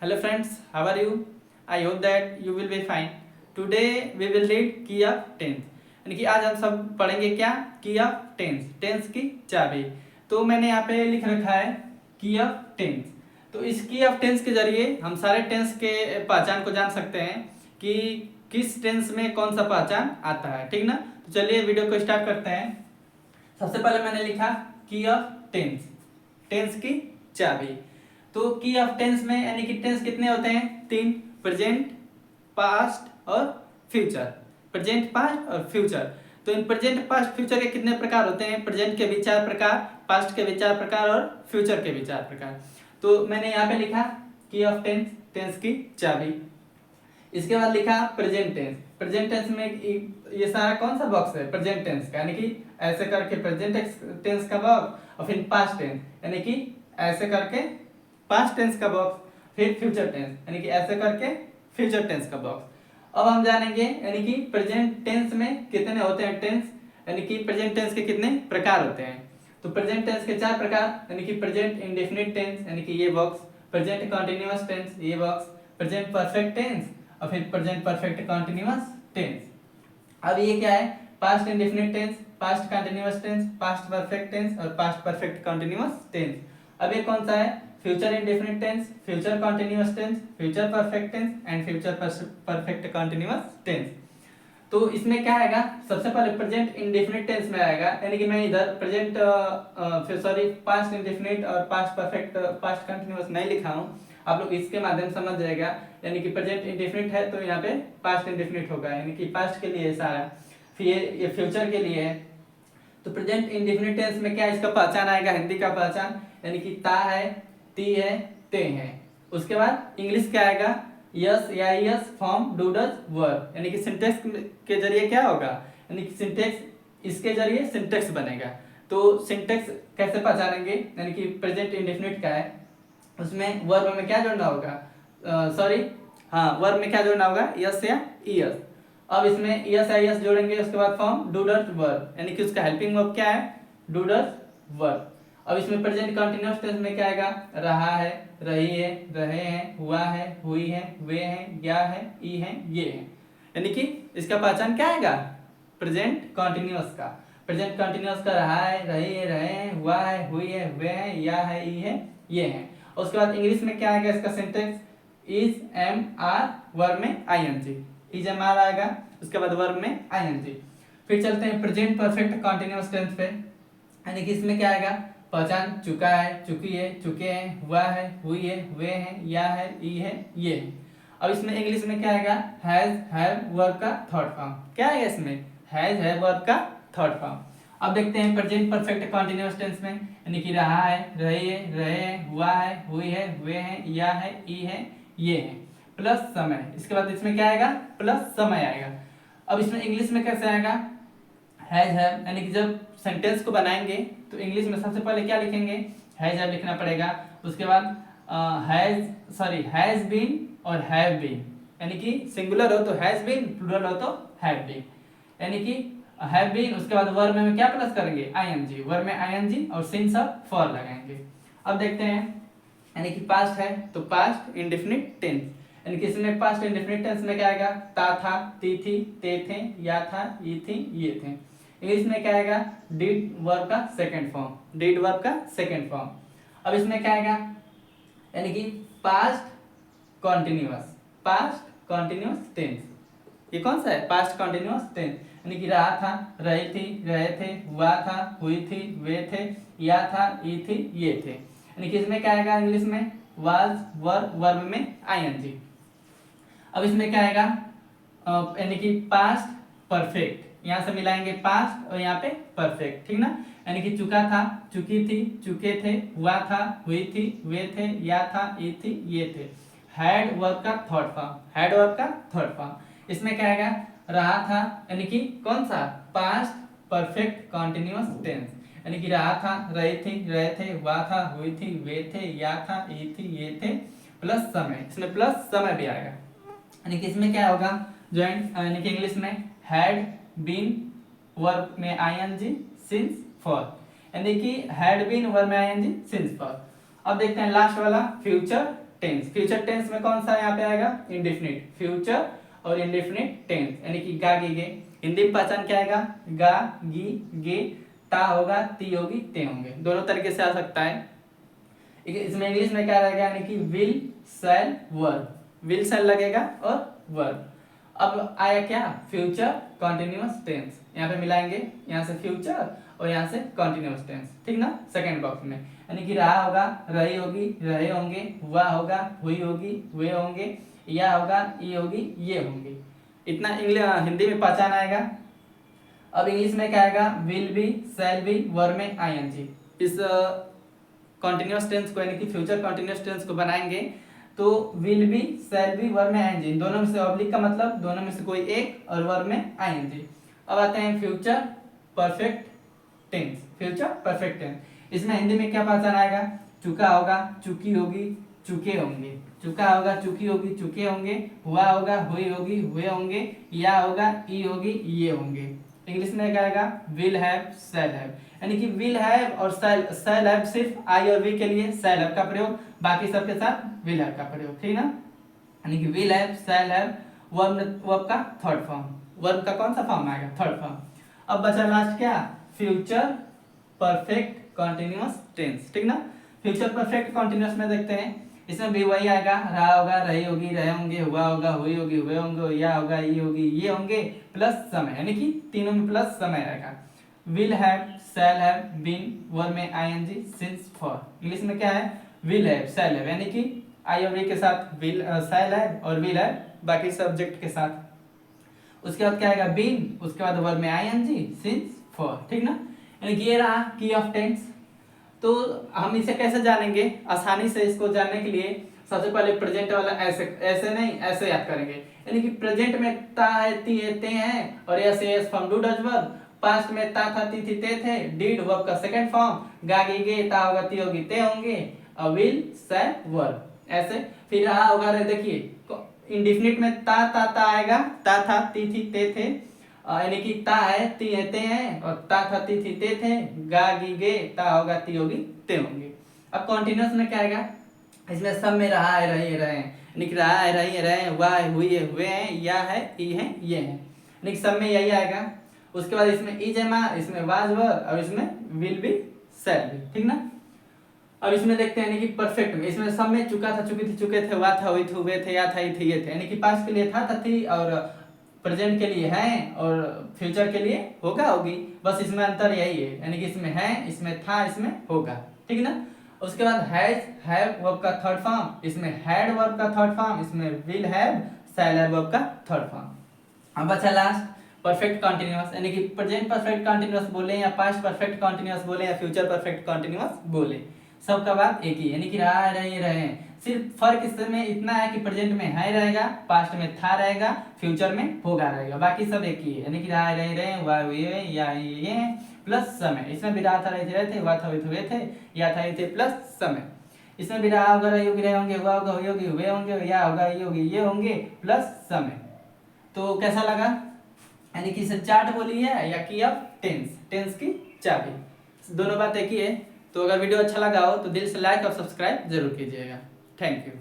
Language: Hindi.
Hello friends, how are you? I hope that you will be fine. Today we will read key of tense. यानी कि आज हम सब पढ़ेंगे क्या? की ऑफ टेंस, टेंस की चाबी। तो मैंने यहाँ पे लिख रखा है की ऑफ टेंस। तो इस की ऑफ टेंस के जरिए हम सारे टेंस के पहचान को जान सकते हैं कि किस टेंस में कौन सा पहचान आता है, ठीक ना। तो चलिए वीडियो को स्टार्ट करते हैं। सबसे पहले मैंने लिखा की ऑफ टेंस, टेंस की चाबी। तो की ऑफ टेंस में यानी कि टेंस कितने होते हैं? तीन, प्रेजेंट, पास्ट और फ्यूचर। प्रेजेंट, पास्ट और फ्यूचर। तो इन प्रेजेंट, पास्ट, फ्यूचर के कितने प्रकार होते हैं? प्रेजेंट के भी 4 प्रकार, पास्ट के भी 4 प्रकार और फ्यूचर के भी 4 प्रकार। तो मैंने यहाँ पे लिखा की ऑफ टेंस, टेंस की चाबी। इसके बाद लिखा प्रेजेंट टेंस। प्रेजेंट टेंस में ये सारा कौन सा बॉक्स है? प्रेजेंट टेंस का, यानी कि ऐसे करके प्रेजेंट टेंस का बॉक्स, और फिर पास्ट टेंस यानी कि ऐसे करके पास्ट टेंस का बॉक्स, फिर फ्यूचर टेंस यानी कि ऐसे करके फ्यूचर टेंस का बॉक्स। अब हम जानेंगे यानी कि प्रेजेंट टेंस में कितने होते हैं टेंस, यानी कि प्रेजेंट टेंस के कितने प्रकार होते हैं। तो प्रेजेंट टेंस के 4 प्रकार, यानी कि प्रेजेंट इंडेफिनिट टेंस यानी कि ये बॉक्स, प्रेजेंट कंटीन्यूअस टेंस ये बॉक्स, प्रेजेंट परफेक्ट टेंस और फिर प्रेजेंट परफेक्ट कंटीन्यूअस टेंस। अब ये क्या है? Past indefinite tense, past continuous tense, past perfect tense और पास्ट परफेक्ट कंटीन्यूअस टेंस। अब ये कौन सा है? Future indefinite tense, future continuous tense, future perfect tense and future perfect continuous tense. तो इसमें क्या आएगा? सबसे पहले प्रेजेंट इंडेफिनिट टेंस में आएगा, यानी कि मैं इधर प्रेजेंट पास्ट इंडेफिनिट और पास्ट परफेक्ट पास्ट कंटीन्यूअस नहीं लिखा हूँ, आप लोग इसके माध्यम से समझ जाएगा। यानी कि प्रेजेंट इंडेफिनिट है तो यहाँ पे पास्ट इंडेफिनिट होगा, यानी कि पास्ट के लिए सारा, फिर ये फ्यूचर के लिए है। तो प्रेजेंट इंडेफिनिट टेंस में क्या इसका पहचान आएगा? हिंदी का पहचान, यानी कि ता है, ती है, ते है। उसके बाद इंग्लिश क्या आएगा? यस या yes form do does verb, यानी कि सिंटेक्स के जरिए क्या होगा? यानी कि सिंटेक्स, इसके जरिए सिंटेक्स बनेगा। तो सिंटेक्स कैसे पहचानेंगे? यानी कि प्रेजेंट इंडेफिनिट का है, उसमें वर्ब में क्या जोड़ना होगा? वर्ब में क्या जोड़ना होगा? यस या यस। अब इसमें यस या यस जोड़ेंगे, उसके बाद फॉर्म डू डज वर्ब, यानी कि उसका हेल्पिंग वर्ब क्या है? Do does verb. अब इसमें प्रेजेंट कंटीन्यूअस टेंस में क्या आएगा? रहा है, रही है, रहे हैं, हुआ है, हुई है, वे हैं, या है, ई है, ये है। यानी कि इसका पहचान क्या आएगा? प्रेजेंट कंटीन्यूअस का। प्रेजेंट कंटीन्यूअस का रहा है, रही है, रहे हैं, हुआ है, हुई है, वे हैं, या है, ई है, ये है। और उसके बाद इंग्लिश में क्या आएगा? इसका syntax is am are, verb में आईएनजी, इज एम आर आएगा, उसके बाद वर्ब में आईएनजी। फिर चलते हैं प्रेजेंट परफेक्ट कंटीन्यूअस टेंस पे, यानी कि इसमें क्या आएगा? पहचान चुका है, चुकी है, चुके हैं, हुआ है, हुई है, वे हैं, या है, ई है, ये है। अब इसमें इंग्लिश में क्या आएगा? हैज, हैव, वर्ब का थर्ड फॉर्म। क्या आएगा इसमें? हैज, हैव, वर्ब का थर्ड फॉर्म। अब देखते हैं प्रेजेंट परफेक्ट कंटीन्यूअस टेंस में, यानी कि रहा है, रही है, रहे हैं, हुआ है, हुई है, वे हैं, या है, ई है, ये है, प्लस समय। इसके बाद इसमें क्या आएगा? प्लस समय आएगा। अब इसमें इंग्लिश में कैसे आएगा? हैज, हैव, यानी कि जब सेंटेंस को बनाएंगे तो इंग्लिश में सबसे पहले क्या लिखेंगे? हैज, हैव लिखना पड़ेगा। उसके बाद हैज बीन और हैव बीन, यानी कि सिंगुलर हो तो हैज बीन, प्लूरल हो तो हैव बीन, यानी कि हैव बीन। उसके बाद वर्ब में क्या प्लस करेंगे? आईएनजी, वर्ब में आईएनजी और सिंस ऑफ फॉर लगाएंगे। अब देखते हैं, यानी कि पास्ट है तो पास्ट इंडेफिनिट टेंस, यानी कि इसमें पास्ट इंडेफिनिट टेंस में क्या आएगा? ता था, ती थी, ते थे, या था, ये थी, ये थे। इंग्लिश में क्या आएगा? डिड, वर्ब का सेकंड फॉर्म, डिड वर्ब का सेकंड फॉर्म। अब इसमें क्या आएगा? यानी कि past continuous, past continuous tense. ये कौन सा है? पास्ट कंटिन्यूअस टेंस, यानी कि रहा था, रही थी, रहे थे, हुआ था, हुई थी, वे थे, या था, ई थी, ये थे। यानी कि इसमें क्या आएगा? इंग्लिश में वाज, वर्ब, वर्ब में आईएनजी। अब इसमें क्या आएगा? यानी कि पास्ट परफेक्ट, यहाँ से मिलाएंगे पास्ट और यहाँ पे परफेक्ट, ठीक ना। यानी कि चुका था, चुकी थी, चुके थे, हुआ था, हुई थी, वे थे, या था, ये थी, ये थे। हैड, वर्ब का थर्ड फॉर्म, हैड वर्ब का थर्ड फॉर्म। इसमें क्या आएगा? रहा था, यानी कि कौन सा? पास्ट परफेक्ट कंटिन्यूअस टेंस, यानी कि रहा था, रही थी, रहे थे, हुआ था, हुई थी, वे थे, या था, ये थी, ये थे, प्लस समय। इसमें प्लस समय भी आएगा, यानी कि इसमें क्या होगा? ज्वाइंट, यानी कि इंग्लिश में हैड बीन, वर्ब में आईएनजी, सिंस फॉर, यानी कि हैड बीन, वर्ब में आईएनजी, सिंस फॉर। अब देखते हैं लास्ट वाला फ्यूचर टेंस। फ्यूचर टेंस में कौन सा यहाँ पे आएगा, इंडेफिनिट, फ्यूचर और इंडेफिनिट टेंस, यानी कि गा गी गे। हिंदी में पहचान क्या आएगा, गा गी गे, ता होगा ती होगी ते होंगे, दोनों तरीके से आ सकता है। इसमें इंग्लिश में क्या रहेगा, यानी कि विल शैल वर्ब, विल शैल लगेगा और वर्ब। अब आया क्या, फ्यूचर कंटिन्यूअस टेंस, यहाँ पे मिलाएंगे, यहाँ से फ्यूचर और यहाँ से कंटिन्यूअस टेंस, ठीक ना। सेकंड बॉक्स में यानी कि रहा होगा रही होगी रहे होंगे, हुआ होगा हुई होगी हुए होंगे, या होगा ये होगी ये होंगे। इतना इंग्लिश हिंदी में पहचान आएगा। अब इंग्लिश में क्या आएगा, will be shall be verb में आईएनजी। इस कंटिन्यूअस टेंस को यानी कि फ्यूचर कंटिन्यूअस टेंस को बनाएंगे तो will be shall be verb में आईएनजी, दोनों में से ऑब्लिक का मतलब दोनों में से कोई एक और वर्ब में आईएनजी। अब आते हैं future perfect tense, future perfect tense. इसमें हिंदी में क्या पहचान आएगा, चुका होगा चुकी होगी चुके होंगे, चुका होगा चुकी होगी चुके होंगे, हुआ होगा हुई होगी हुए होंगे, या होगा ई होगी ये होंगे। इंग्लिश में क्या आएगा, विल हैव शैल हैव, यानी कि विल हैव और शैल हैव सिर्फ आई और वी के लिए शैल हैव का प्रयोग, बाकी सबके साथ विल हैव का प्रयोग, ठीक ना। यानी कि will have shall have verb का थर्ड फॉर्म, वर्ब का कौन सा फॉर्म आएगा, थर्ड फॉर्म। अब बचा लास्ट क्या, फ्यूचर परफेक्ट कंटिन्यूअस टेंस, ठीक ना। फ्यूचर परफेक्ट कंटिन्यूअस में देखते हैं, इसमें भी वही आएगा, रहा होगा रही होगी रहे होंगे, हुआ होगा हुई होगी हुए होंगे, या होगा ये होगी ये होंगे, प्लस समय, यानी कि तीनों में प्लस समय आएगा। Will have shall have been verb में आईएनजी सिंस फॉर। इंग्लिश में क्या है, विल हैव शैल हैव, यानी कि आई और वी के साथ विल शैल हैव और विल हैव बाकी सब्जेक्ट के साथ। उसके बाद क्या आएगा, बीन, उसके बाद वर्ब में आईएनजी सिंस फॉर, ठीक ना। यानी कि ये रहा की ऑफ टेंस। तो हम इसे कैसे जानेंगे, आसानी से इसको जानने के लिए सबसे पहले प्रेजेंट वाला ऐसे नहीं ऐसे याद करेंगे, यानी कि प्रेजेंट में ता है ती है ते हैं और yes S from do does verb, past में ता था ती थी ते थे, डिड वर्ब का सेकंड फॉर्म, गा गी गे ता होगा ती होगी ते होंगे, विल शैल वर्ब ऐसे। फिर रहा होगा रे, देखिए इंडेफिनिट में ता आएगा, ता था ती थी ते थे, यानी कि ता है ती है ते हैं और ता था ती थी ते थे, गा गी गे ता होगा ती होगी ते होंगे। अब कॉन्टिन्यूअस में क्या आएगा, इसमें सब में रहा है रही है रहे हैं, यानी कि रहा है रही है रहे हैं, हुआ है हुई है हुए हैं, या है ई है ये है, यानी कि सब में यही आएगा। उसके बाद इसमें इज एमा, इसमें वाज वर और इसमें विल बी शैल बी, ठीक ना। अब इसमें देखते हैं यानी कि परफेक्ट में, इसमें सब में चुका था चुकी थी चुके थे, हुआ था हुई थी हुए थे, या था ये थे, यानी कि पास्ट के लिए था थी और प्रेजेंट के लिए है और फ्यूचर के लिए होगा होगी, बस इसमें अंतर यही है, यानी कि इसमें है इसमें था इसमें होगा, ठीक ना। उसके बाद हैज हैव वर्ब का थर्ड फॉर्म, इसमें हैड वर्ब का थर्ड फॉर्म, इसमें will have shall have verb का थर्ड फॉर्म। अब बचा लास्ट परफेक्ट कंटीन्यूअस, यानी कि प्रेजेंट परफेक्ट कंटीन्यूअस बोले या पास्ट परफेक्ट कंटीन्यूअस बोले या फ्यूचर परफेक्ट कंटीन्यूअस बोले, सबका बात एक ही, यानी कि रहा है रहे रहे हैं। सिर्फ फर्क इसमें इतना है कि प्रेजेंट में है रहेगा, पास्ट में था रहेगा, फ्यूचर में होगा रहेगा, बाकी सब एक ही है, यानी कि रहा है रहे हुआ हुए या ये प्लस समय। इसमें भी रहा था रहे थे, हुआ था हुए थे, या था ये थे प्लस समय। इसमें भी रहा होगा रही होगी रहे होंगे, हुआ होगा हुई होगी हुए होंगे, या होगा ये होगी ये होंगे प्लस समय। तो कैसा लगा, यानी कि इसे चार्ट बोली है या की ऑफ टेंस, टेंस की चाबी, दोनों बात एक ही है। तो अगर वीडियो अच्छा लगा हो तो दिल से लाइक और सब्सक्राइब जरूर कीजिएगा। Thank you.